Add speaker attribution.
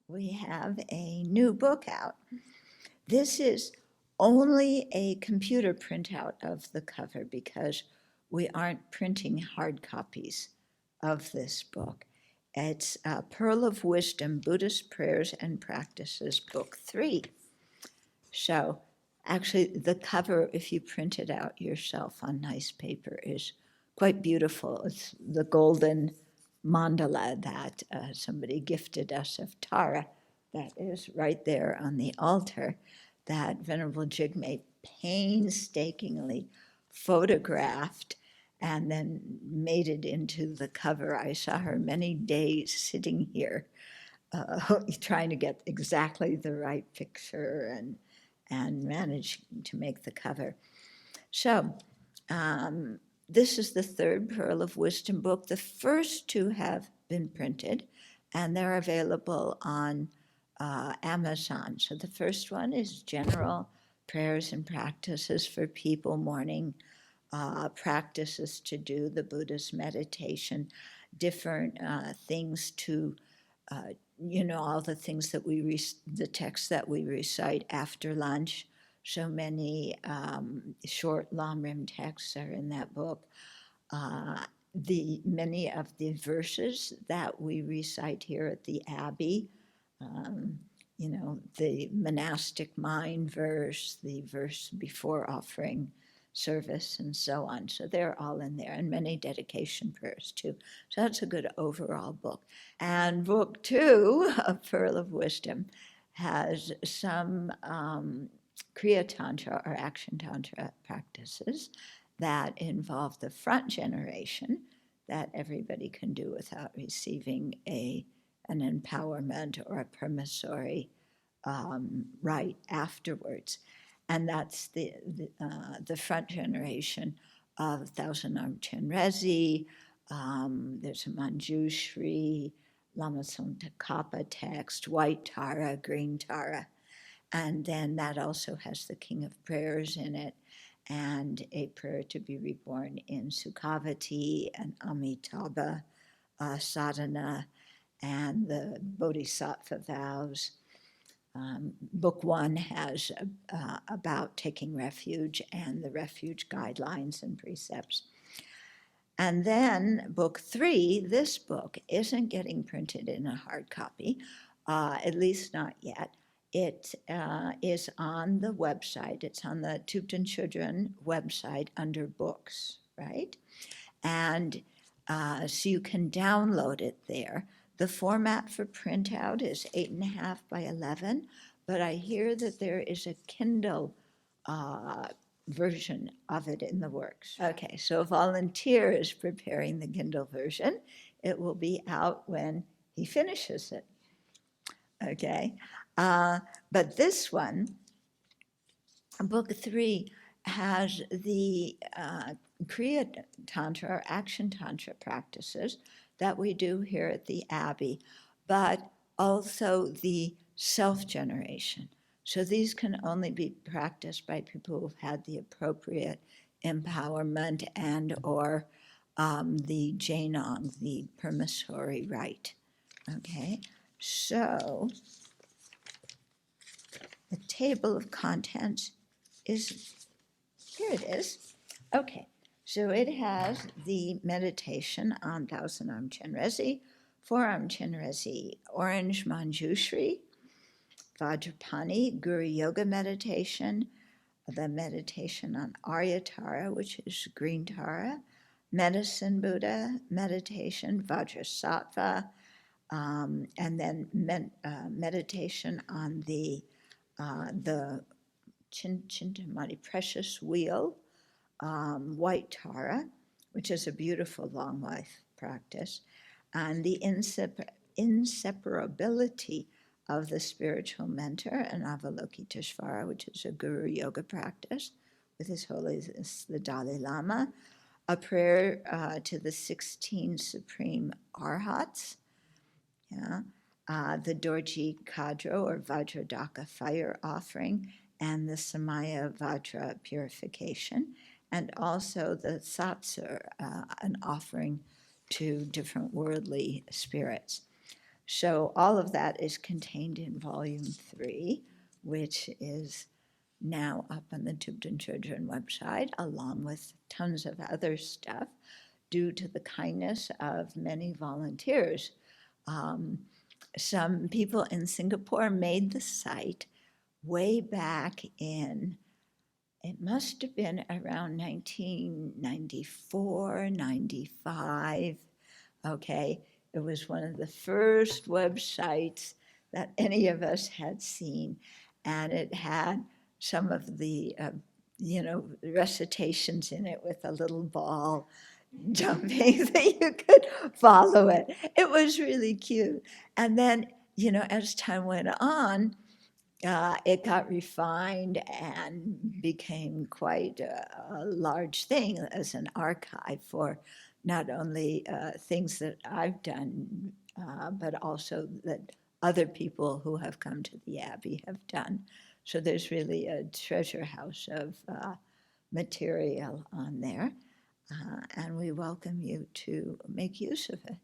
Speaker 1: we have a new book out. This is only a computer printout of the cover because we aren't printing hard copies of this book. It's Pearl of Wisdom, Buddhist Prayers and Practices, Book 3. So actually the cover, if you print it out yourself on nice paper, is quite beautiful. It's the golden mandala that somebody gifted us of Tara that is right there on the altar that Venerable Jigme painstakingly photographed and then made it into the cover. I saw her many days sitting here trying to get exactly the right picture and managed to make the cover. So this is the third Pearl of Wisdom book. The first two have been printed, and they're available on Amazon. So the first one is General Prayers and Practices for People, morning practices to do, the Buddhist meditation, different things to, all the things that the texts that we recite after lunch. So many short Lamrim texts are in that book. Many of the verses that we recite here at the Abbey, the monastic mind verse, the verse before offering service, and so on. So they're all in there, and many dedication prayers too. So that's a good overall book. And book 2 of Pearl of Wisdom has some Kriya Tantra or Action Tantra practices that involve the front generation that everybody can do without receiving an empowerment or a permissory right afterwards. And that's the front generation of Thousand Armed Chenrezi. There's a Manjushri, Lama Tsongkhapa Kappa text, white Tara, green Tara. And then that also has the King of Prayers in it, and a prayer to be reborn in Sukhavati and Amitabha sadhana, and the Bodhisattva vows. Book 1 has about taking refuge and the refuge guidelines and precepts. And then book 3, this book isn't getting printed in a hard copy, at least not yet. It is on the website. It's on the Tupten Chudran website under books, right? And so you can download it there. The format for printout is 8.5 by 11, but I hear that there is a Kindle version of it in the works. Okay, so a volunteer is preparing the Kindle version. It will be out when he finishes it. Okay, but this one, book 3, has the Kriya Tantra or Action Tantra practices that we do here at the Abbey, but also the self-generation. So these can only be practiced by people who've had the appropriate empowerment and or the Jainong, the permissory right. Okay, so the table of contents is, here it is. Okay, so it has the meditation on Thousand Armed Chenrezi, Four Armed Chenrezi, Orange Manjushri, Vajrapani, Guru Yoga meditation, the meditation on Arya Tara, which is green Tara, Medicine Buddha meditation, Vajrasattva, and then meditation on the Chintamani precious wheel, white Tara, which is a beautiful long life practice, and the inseparability of the spiritual mentor, and Avalokiteshvara, which is a guru yoga practice with His Holiness the Dalai Lama, a prayer to the 16 supreme arhats, the Dorji Kadro or Vajradaka fire offering, and the Samaya Vajra purification, and also the Satsur, an offering to different worldly spirits. So all of that is contained in volume 3, which is now up on the Tubden Children website, along with tons of other stuff, due to the kindness of many volunteers. Some people in Singapore made the site way back in, it must have been around 1994, 95. Okay, it was one of the first websites that any of us had seen, and it had some of the, recitations in it with a little ball jumping so you could follow it. It was really cute. And then, as time went on, it got refined and became quite a large thing as an archive for not only things that I've done, but also that other people who have come to the Abbey have done. So there's really a treasure house of material on there, and we welcome you to make use of it.